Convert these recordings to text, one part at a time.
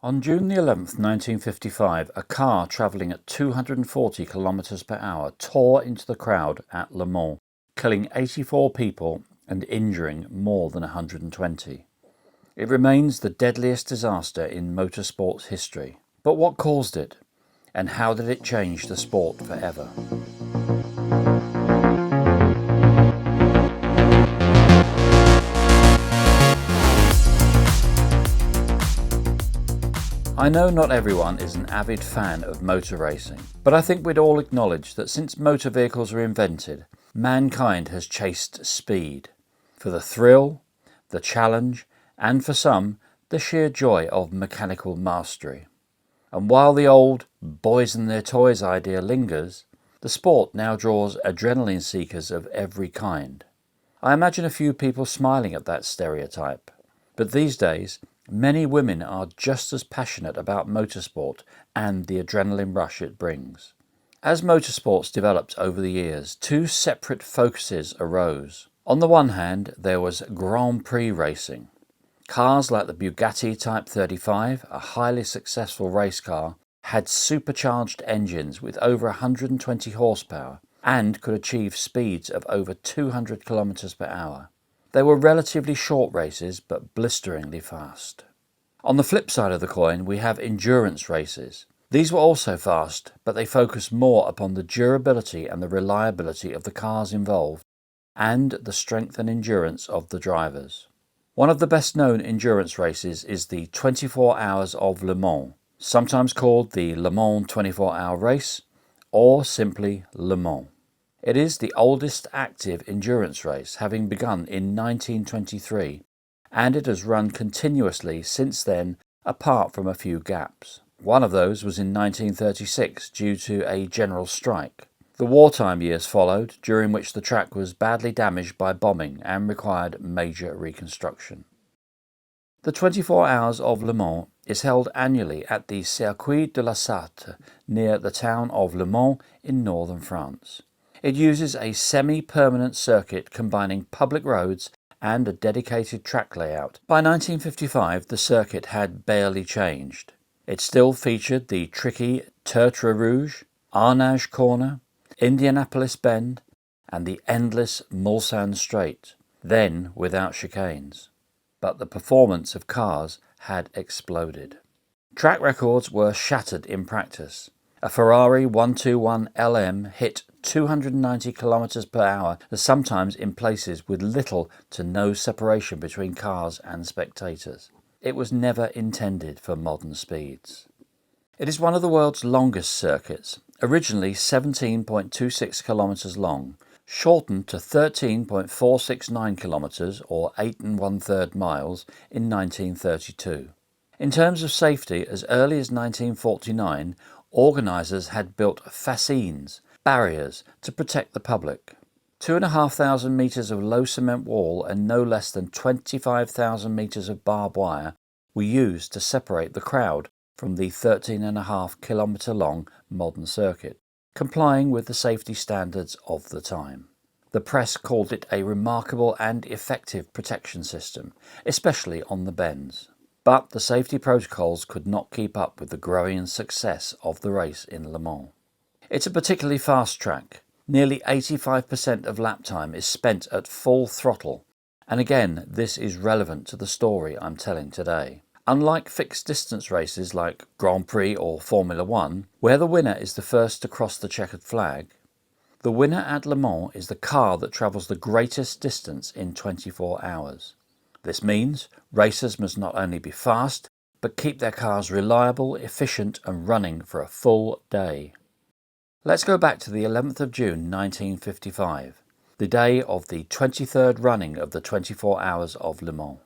On June the 11th, 1955, a car travelling at 240 kilometres per hour tore into the crowd at Le Mans, killing 84 people and injuring more than 120. It remains the deadliest disaster in motorsport's history. But what caused it? And how did it change the sport forever? I know not everyone is an avid fan of motor racing, but I think we'd all acknowledge that since motor vehicles were invented, mankind has chased speed. For the thrill, the challenge, and for some, the sheer joy of mechanical mastery. And while the old boys and their toys idea lingers, the sport now draws adrenaline seekers of every kind. I imagine a few people smiling at that stereotype, but these days, many women are just as passionate about motorsport and the adrenaline rush it brings. As motorsports developed over the years, two separate focuses arose. On the one hand, there was Grand Prix racing. Cars like the Bugatti Type 35, a highly successful race car, had supercharged engines with over 120 horsepower and could achieve speeds of over 200 kilometers per hour. They were relatively short races, but blisteringly fast. On the flip side of the coin, we have endurance races. These were also fast, but they focused more upon the durability and the reliability of the cars involved, and the strength and endurance of the drivers. One of the best known endurance races is the 24 Hours of Le Mans, sometimes called the Le Mans 24-hour race, or simply Le Mans. It is the oldest active endurance race, having begun in 1923, and it has run continuously since then, apart from a few gaps. One of those was in 1936 due to a general strike. The wartime years followed, during which the track was badly damaged by bombing and required major reconstruction. The 24 Hours of Le Mans is held annually at the Circuit de la Sarthe near the town of Le Mans in northern France. It uses a semi-permanent circuit combining public roads and a dedicated track layout. By 1955, the circuit had barely changed. It still featured the tricky Tertre Rouge, Arnage Corner, Indianapolis Bend, and the endless Mulsanne Straight, then without chicanes. But the performance of cars had exploded. Track records were shattered in practice. A Ferrari 121 LM hit 290 km per hour, sometimes in places with little to no separation between cars and spectators. It was never intended for modern speeds. It is one of the world's longest circuits, originally 17.26 kilometres long, shortened to 13.469 kilometres or 8 1/3 miles in 1932. In terms of safety, as early as 1949, organisers had built fascines, barriers, to protect the public. 2,500 metres of low cement wall and no less than 25,000 metres of barbed wire were used to separate the crowd from the 13.5 kilometre long modern circuit, complying with the safety standards of the time. The press called it a remarkable and effective protection system, especially on the bends. But the safety protocols could not keep up with the growing success of the race in Le Mans. It's a particularly fast track. Nearly 85% of lap time is spent at full throttle, and again this is relevant to the story I'm telling today. Unlike fixed distance races like Grand Prix or Formula One, where the winner is the first to cross the checkered flag, the winner at Le Mans is the car that travels the greatest distance in 24 hours. This means racers must not only be fast, but keep their cars reliable, efficient and running for a full day. Let's go back to the 11th of June 1955, the day of the 23rd running of the 24 Hours of Le Mans.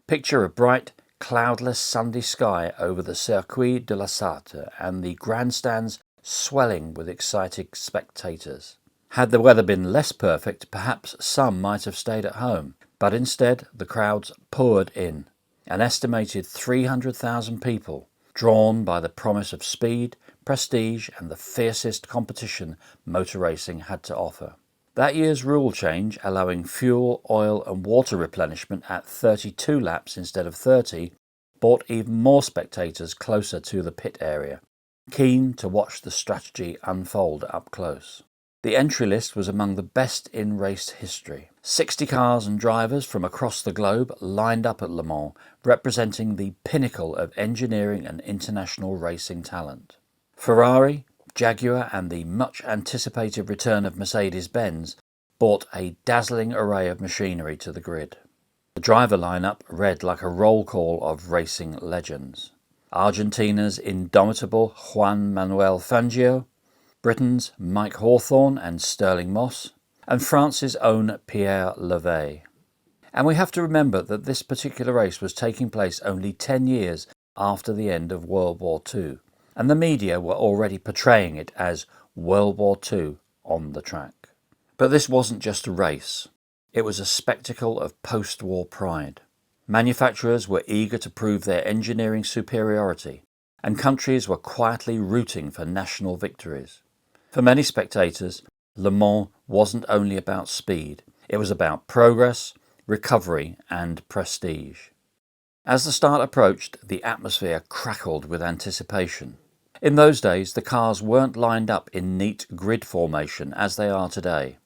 Picture a bright, cloudless Sunday sky over the Circuit de la Sarthe and the grandstands swelling with excited spectators. Had the weather been less perfect, perhaps some might have stayed at home, but instead the crowds poured in, an estimated 300,000 people, drawn by the promise of speed, prestige and the fiercest competition motor racing had to offer. That year's rule change, allowing fuel, oil and water replenishment at 32 laps instead of 30, brought even more spectators closer to the pit area, keen to watch the strategy unfold up close. The entry list was among the best in race history. 60 cars and drivers from across the globe lined up at Le Mans, representing the pinnacle of engineering and international racing talent. Ferrari, Jaguar and the much anticipated return of Mercedes-Benz brought a dazzling array of machinery to the grid. The driver lineup read like a roll call of racing legends. Argentina's indomitable Juan Manuel Fangio, Britain's Mike Hawthorn and Stirling Moss, and France's own Pierre Levay. And we have to remember that this particular race was taking place only 10 years after the end of World War II, and the media were already portraying it as World War II on the track. But this wasn't just a race. It was a spectacle of post-war pride. Manufacturers were eager to prove their engineering superiority, and countries were quietly rooting for national victories. For many spectators, Le Mans wasn't only about speed, it was about progress, recovery and prestige. As the start approached, the atmosphere crackled with anticipation. In those days, the cars weren't lined up in neat grid formation as they are today.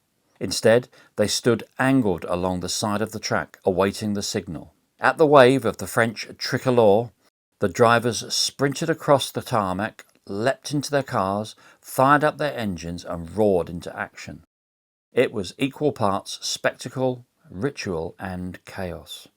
Instead, they stood angled along the side of the track, awaiting the signal. At the wave of the French tricolore, the drivers sprinted across the tarmac, leapt into their cars, fired up their engines and roared into action. It was equal parts spectacle, ritual and chaos.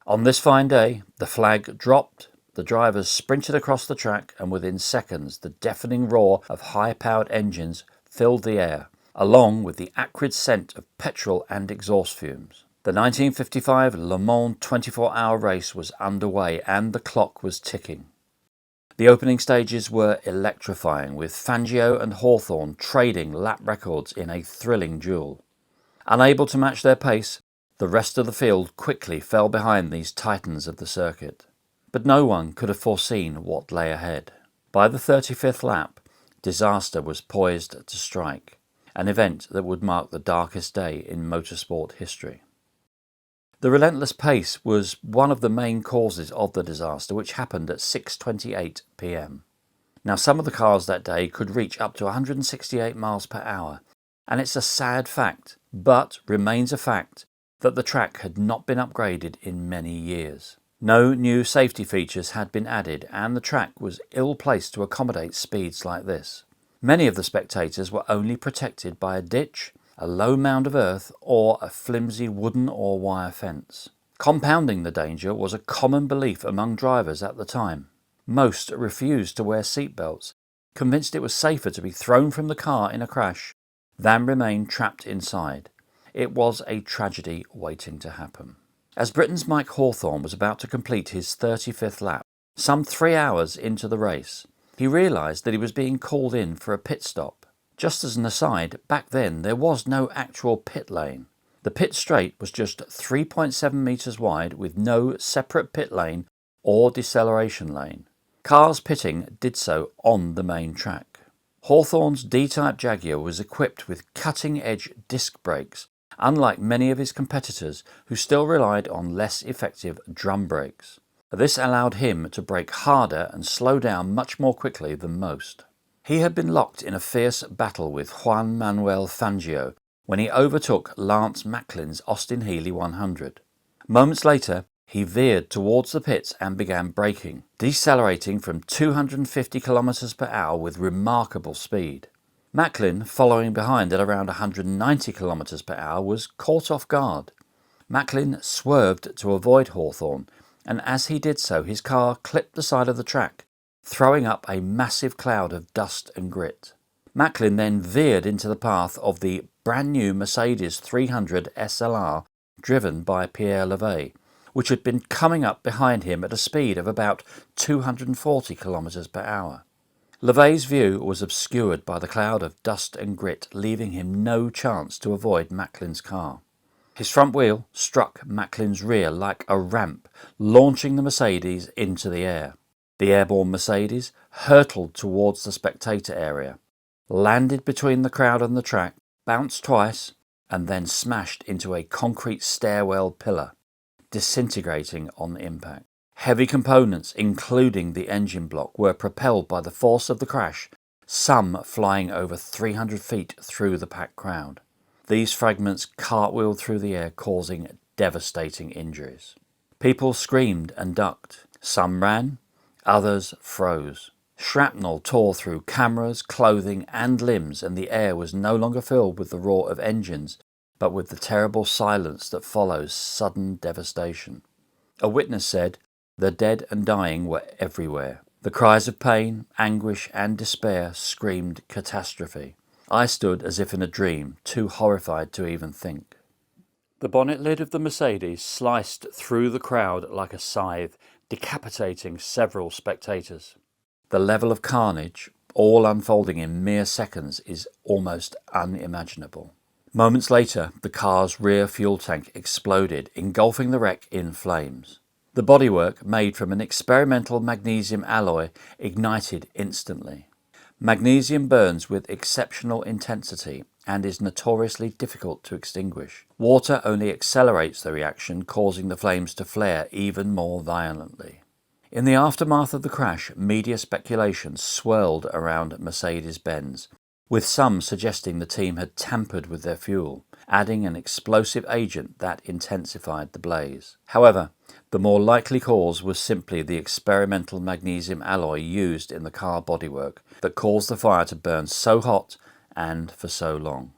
On this fine day, the flag dropped, the drivers sprinted across the track, and within seconds the deafening roar of high-powered engines filled the air, along with the acrid scent of petrol and exhaust fumes. The 1955 Le Mans 24-hour race was underway and the clock was ticking. The opening stages were electrifying, with Fangio and Hawthorn trading lap records in a thrilling duel. Unable to match their pace, the rest of the field quickly fell behind these titans of the circuit. But no one could have foreseen what lay ahead. By the 35th lap, disaster was poised to strike, an event that would mark the darkest day in motorsport history. The relentless pace was one of the main causes of the disaster, which happened at 6:28 p.m. Now, some of the cars that day could reach up to 168 miles per hour, and it's a sad fact, but remains a fact, that the track had not been upgraded in many years. No new safety features had been added, and the track was ill-placed to accommodate speeds like this. Many of the spectators were only protected by a ditch, a low mound of earth or a flimsy wooden or wire fence. Compounding the danger was a common belief among drivers at the time. Most refused to wear seatbelts, convinced it was safer to be thrown from the car in a crash than remain trapped inside. It was a tragedy waiting to happen. As Britain's Mike Hawthorn was about to complete his 35th lap, some 3 hours into the race, he realised that he was being called in for a pit stop. Just as an aside, back then there was no actual pit lane. The pit straight was just 3.7 metres wide with no separate pit lane or deceleration lane. Cars pitting did so on the main track. Hawthorn's D-Type Jaguar was equipped with cutting-edge disc brakes, unlike many of his competitors who still relied on less effective drum brakes. This allowed him to brake harder and slow down much more quickly than most. He had been locked in a fierce battle with Juan Manuel Fangio when he overtook Lance Macklin's Austin Healey 100. Moments later, he veered towards the pits and began braking, decelerating from 250 km per hour with remarkable speed. Macklin, following behind at around 190 km per hour, was caught off guard. Macklin swerved to avoid Hawthorn, and as he did so, his car clipped the side of the track, throwing up a massive cloud of dust and grit. Macklin then veered into the path of the brand new Mercedes 300 SLR driven by Pierre Levay, which had been coming up behind him at a speed of about 240 km per hour. Levay's view was obscured by the cloud of dust and grit, leaving him no chance to avoid Macklin's car. His front wheel struck Macklin's rear like a ramp, launching the Mercedes into the air. The airborne Mercedes hurtled towards the spectator area, landed between the crowd and the track, bounced twice, and then smashed into a concrete stairwell pillar, disintegrating on impact. Heavy components, including the engine block, were propelled by the force of the crash, some flying over 300 feet through the packed crowd. These fragments cartwheeled through the air, causing devastating injuries. People screamed and ducked. Some ran, others froze. Shrapnel tore through cameras, clothing, and limbs, and the air was no longer filled with the roar of engines, but with the terrible silence that follows sudden devastation. A witness said, "The dead and dying were everywhere. The cries of pain, anguish, and despair screamed catastrophe. I stood as if in a dream, too horrified to even think." The bonnet lid of the Mercedes sliced through the crowd like a scythe, decapitating several spectators. The level of carnage, all unfolding in mere seconds, is almost unimaginable. Moments later, the car's rear fuel tank exploded, engulfing the wreck in flames. The bodywork, made from an experimental magnesium alloy, ignited instantly. Magnesium burns with exceptional intensity and is notoriously difficult to extinguish. Water only accelerates the reaction, causing the flames to flare even more violently. In the aftermath of the crash, media speculation swirled around Mercedes-Benz, with some suggesting the team had tampered with their fuel, adding an explosive agent that intensified the blaze. However, the more likely cause was simply the experimental magnesium alloy used in the car bodywork that caused the fire to burn so hot and for so long.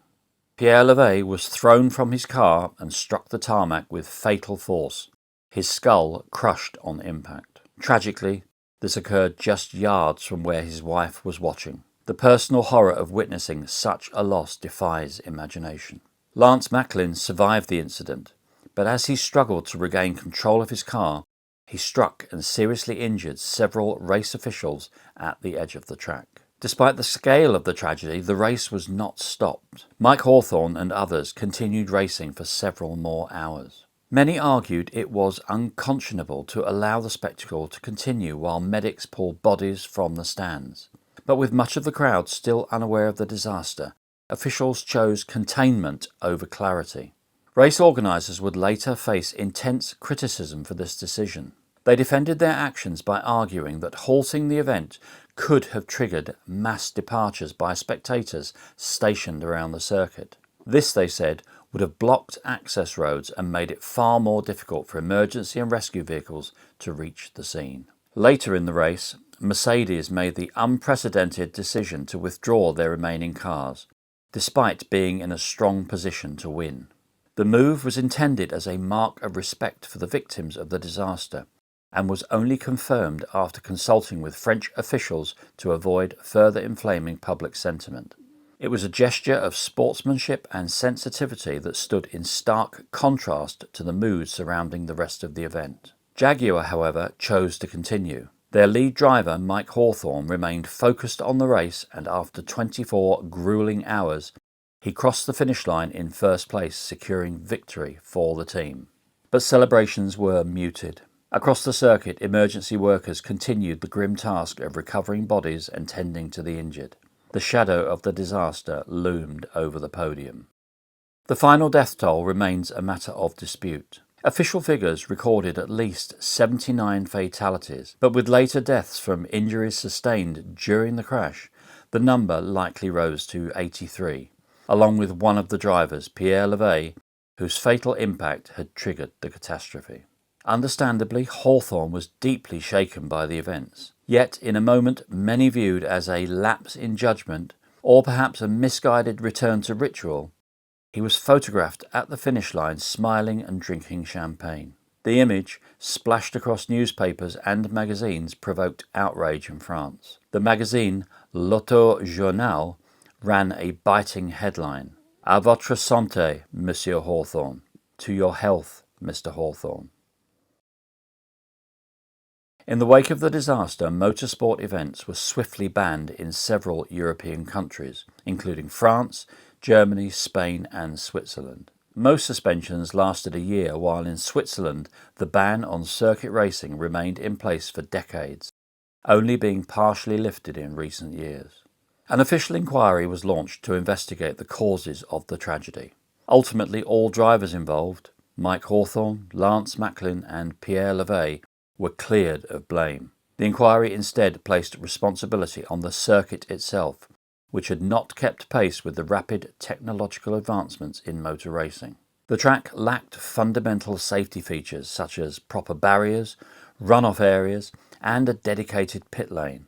Pierre Levey was thrown from his car and struck the tarmac with fatal force, his skull crushed on impact. Tragically, this occurred just yards from where his wife was watching. The personal horror of witnessing such a loss defies imagination. Lance Macklin survived the incident, but as he struggled to regain control of his car, he struck and seriously injured several race officials at the edge of the track. Despite the scale of the tragedy, the race was not stopped. Mike Hawthorne and others continued racing for several more hours. Many argued it was unconscionable to allow the spectacle to continue while medics pulled bodies from the stands. But with much of the crowd still unaware of the disaster, officials chose containment over clarity. Race organisers would later face intense criticism for this decision. They defended their actions by arguing that halting the event could have triggered mass departures by spectators stationed around the circuit. This, they said, would have blocked access roads and made it far more difficult for emergency and rescue vehicles to reach the scene. Later in the race, Mercedes made the unprecedented decision to withdraw their remaining cars, despite being in a strong position to win. The move was intended as a mark of respect for the victims of the disaster, and was only confirmed after consulting with French officials to avoid further inflaming public sentiment. It was a gesture of sportsmanship and sensitivity that stood in stark contrast to the mood surrounding the rest of the event. Jaguar, however, chose to continue. Their lead driver, Mike Hawthorne, remained focused on the race, and after 24 grueling hours, he crossed the finish line in first place, securing victory for the team. But celebrations were muted. Across the circuit, emergency workers continued the grim task of recovering bodies and tending to the injured. The shadow of the disaster loomed over the podium. The final death toll remains a matter of dispute. Official figures recorded at least 79 fatalities, but with later deaths from injuries sustained during the crash, the number likely rose to 83, along with one of the drivers, Pierre Levey, whose fatal impact had triggered the catastrophe. Understandably, Hawthorne was deeply shaken by the events. Yet, in a moment many viewed as a lapse in judgment, or perhaps a misguided return to ritual, he was photographed at the finish line smiling and drinking champagne. The image, splashed across newspapers and magazines, provoked outrage in France. The magazine L'Auto Journal ran a biting headline: "À votre santé, Monsieur Hawthorne." To your health, Mr. Hawthorne. In the wake of the disaster, motorsport events were swiftly banned in several European countries, including France, Germany, Spain, and Switzerland. Most suspensions lasted a year, while in Switzerland the ban on circuit racing remained in place for decades, only being partially lifted in recent years. An official inquiry was launched to investigate the causes of the tragedy. Ultimately, all drivers involved, Mike Hawthorne, Lance Macklin, and Pierre Levey, were cleared of blame. The inquiry instead placed responsibility on the circuit itself, which had not kept pace with the rapid technological advancements in motor racing. The track lacked fundamental safety features such as proper barriers, runoff areas, and a dedicated pit lane,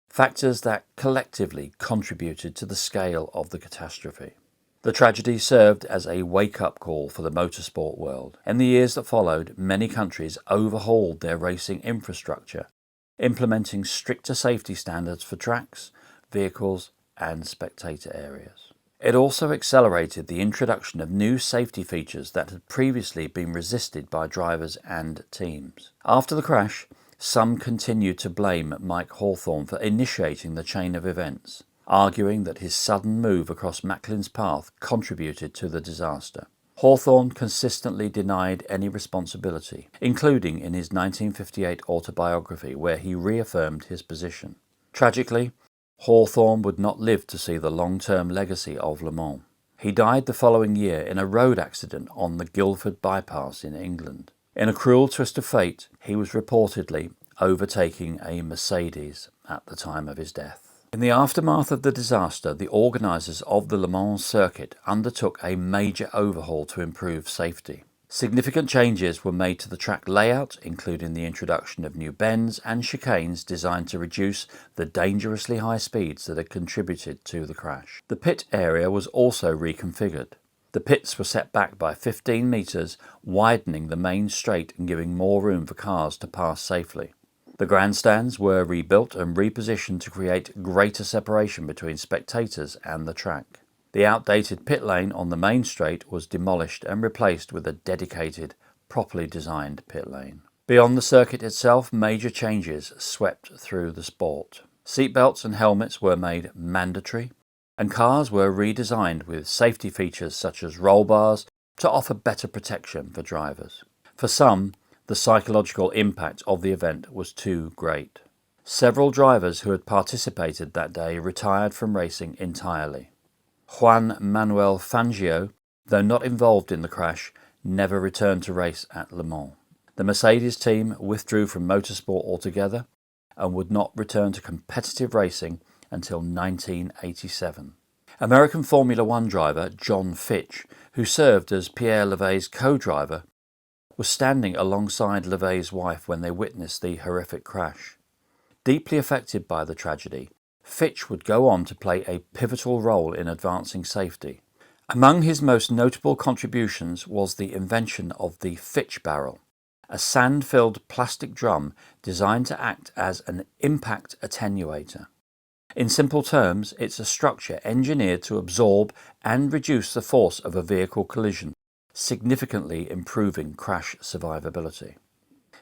factors that collectively contributed to the scale of the catastrophe. The tragedy served as a wake-up call for the motorsport world. In the years that followed, many countries overhauled their racing infrastructure, implementing stricter safety standards for tracks, vehicles, and spectator areas. It also accelerated the introduction of new safety features that had previously been resisted by drivers and teams. After the crash, some continued to blame Mike Hawthorn for initiating the chain of events, arguing that his sudden move across Macklin's path contributed to the disaster. Hawthorn consistently denied any responsibility, including in his 1958 autobiography where he reaffirmed his position. Tragically, Hawthorn would not live to see the long-term legacy of Le Mans. He died the following year in a road accident on the Guildford bypass in England. In a cruel twist of fate, he was reportedly overtaking a Mercedes at the time of his death. In the aftermath of the disaster, the organisers of the Le Mans circuit undertook a major overhaul to improve safety. Significant changes were made to the track layout, including the introduction of new bends and chicanes designed to reduce the dangerously high speeds that had contributed to the crash. The pit area was also reconfigured. The pits were set back by 15 metres, widening the main straight and giving more room for cars to pass safely. The grandstands were rebuilt and repositioned to create greater separation between spectators and the track. The outdated pit lane on the main straight was demolished and replaced with a dedicated, properly designed pit lane. Beyond the circuit itself, major changes swept through the sport. Seatbelts and helmets were made mandatory, and cars were redesigned with safety features such as roll bars to offer better protection for drivers. For some, the psychological impact of the event was too great. Several drivers who had participated that day retired from racing entirely. Juan Manuel Fangio, though not involved in the crash, never returned to race at Le Mans. The Mercedes team withdrew from motorsport altogether and would not return to competitive racing until 1987. American Formula One driver John Fitch, who served as Pierre Levay's co-driver, was standing alongside Levay's wife when they witnessed the horrific crash. Deeply affected by the tragedy, Fitch would go on to play a pivotal role in advancing safety. Among his most notable contributions was the invention of the Fitch barrel, a sand-filled plastic drum designed to act as an impact attenuator. In simple terms, it's a structure engineered to absorb and reduce the force of a vehicle collision, significantly improving crash survivability.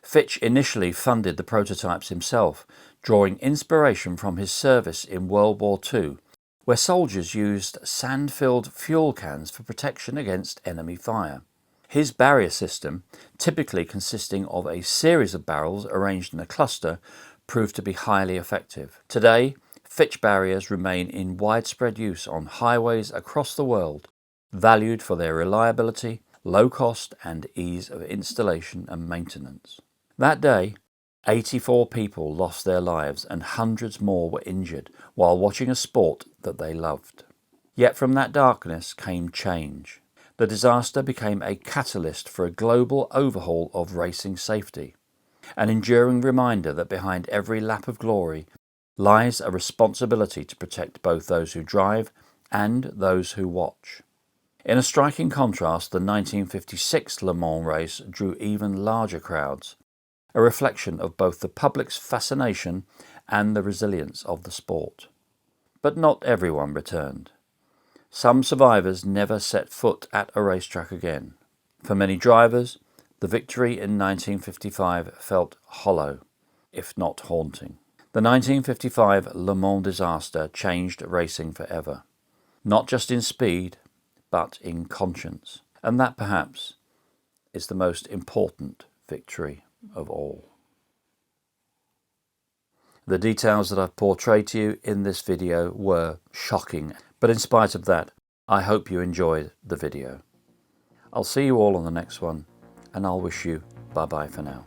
Fitch initially funded the prototypes himself, drawing inspiration from his service in World War II, where soldiers used sand-filled fuel cans for protection against enemy fire. His barrier system, typically consisting of a series of barrels arranged in a cluster, proved to be highly effective. Today, Fitch barriers remain in widespread use on highways across the world, valued for their reliability, low cost and ease of installation and maintenance. That day, 84 people lost their lives and hundreds more were injured while watching a sport that they loved. Yet from that darkness came change. The disaster became a catalyst for a global overhaul of racing safety, an enduring reminder that behind every lap of glory lies a responsibility to protect both those who drive and those who watch. In a striking contrast, the 1956 Le Mans race drew even larger crowds, a reflection of both the public's fascination and the resilience of the sport. But not everyone returned. Some survivors never set foot at a racetrack again. For many drivers, the victory in 1955 felt hollow, if not haunting. The 1955 Le Mans disaster changed racing forever, not just in speed, but in conscience. And that, perhaps, is the most important victory of all. The details that I've portrayed to you in this video were shocking, but in spite of that, I hope you enjoyed the video. I'll see you all on the next one, and I'll wish you bye-bye for now.